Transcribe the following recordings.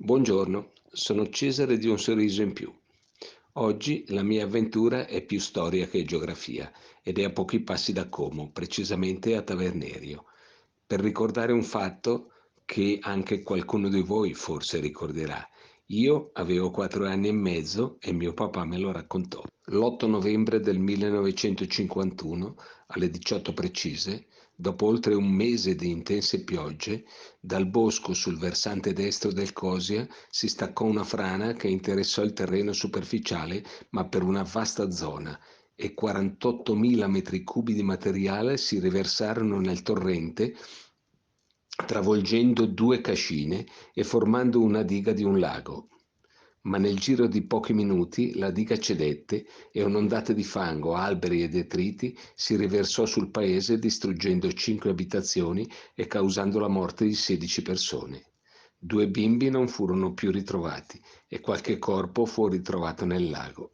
Buongiorno, sono Cesare di Un Sorriso in Più. Oggi la mia avventura è più storia che geografia ed è a pochi passi da Como, precisamente a Tavernerio, per ricordare un fatto che anche qualcuno di voi forse ricorderà. Io avevo 4 anni e mezzo e mio papà me lo raccontò. L'8 novembre del 1951, alle 18 precise, dopo oltre un mese di intense piogge, dal bosco sul versante destro del Cosia si staccò una frana che interessò il terreno superficiale, ma per una vasta zona, e 48.000 metri cubi di materiale si riversarono nel torrente, travolgendo 2 cascine e formando una diga di un lago. Ma nel giro di pochi minuti la diga cedette e un'ondata di fango, alberi e detriti si riversò sul paese distruggendo 5 abitazioni e causando la morte di 16 persone. 2 bimbi non furono più ritrovati e qualche corpo fu ritrovato nel lago.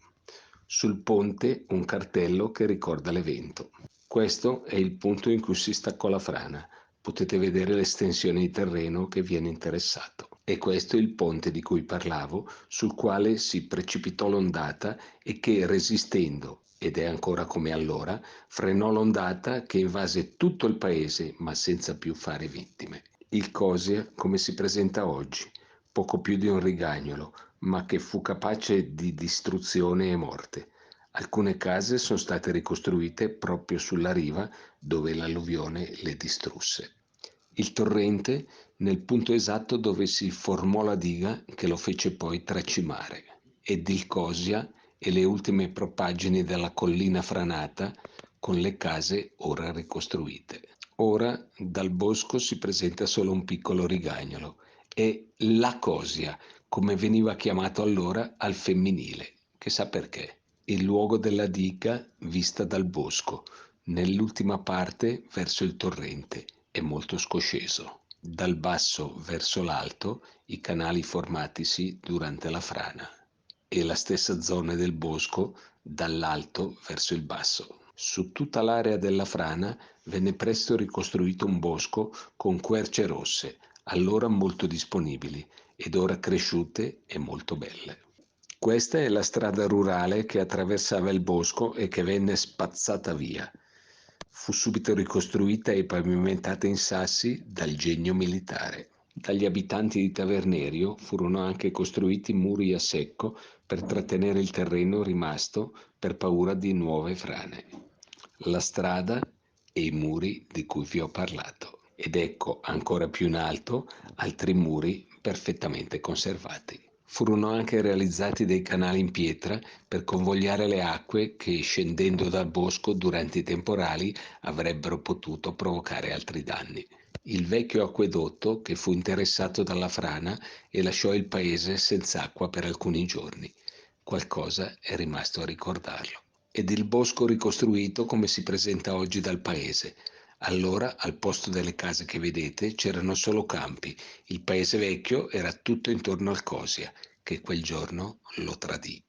Sul ponte un cartello che ricorda l'evento. Questo è il punto in cui si staccò la frana. Potete vedere l'estensione di terreno che viene interessato. E questo è il ponte di cui parlavo, sul quale si precipitò l'ondata e che, resistendo, ed è ancora come allora, frenò l'ondata che invase tutto il paese, ma senza più fare vittime. Il Cosia come si presenta oggi, poco più di un rigagnolo, ma che fu capace di distruzione e morte. Alcune case sono state ricostruite proprio sulla riva dove l'alluvione le distrusse. Il torrente nel punto esatto dove si formò la diga che lo fece poi tracimare, ed il Cosia e le ultime propaggini della collina franata con le case ora ricostruite. Ora dal bosco si presenta solo un piccolo rigagnolo. È la Cosia, come veniva chiamato allora al femminile, chissà perché. Il luogo della diga vista dal bosco, nell'ultima parte verso il torrente, è molto scosceso. Dal basso verso l'alto i canali formatisi durante la frana e la stessa zona del bosco dall'alto verso il basso. Su tutta l'area della frana venne presto ricostruito un bosco con querce rosse, allora molto disponibili ed ora cresciute e molto belle. Questa è la strada rurale che attraversava il bosco e che venne spazzata via. Fu subito ricostruita e pavimentata in sassi dal genio militare. Dagli abitanti di Tavernerio furono anche costruiti muri a secco per trattenere il terreno rimasto per paura di nuove frane. La strada e i muri di cui vi ho parlato. Ed ecco ancora più in alto altri muri perfettamente conservati. Furono anche realizzati dei canali in pietra per convogliare le acque che, scendendo dal bosco durante i temporali, avrebbero potuto provocare altri danni. Il vecchio acquedotto che fu interessato dalla frana e lasciò il paese senza acqua per alcuni giorni. Qualcosa è rimasto a ricordarlo. Ed il bosco ricostruito come si presenta oggi dal paese. Allora, al posto delle case che vedete, c'erano solo campi. Il paese vecchio era tutto intorno al Cosia, che quel giorno lo tradì.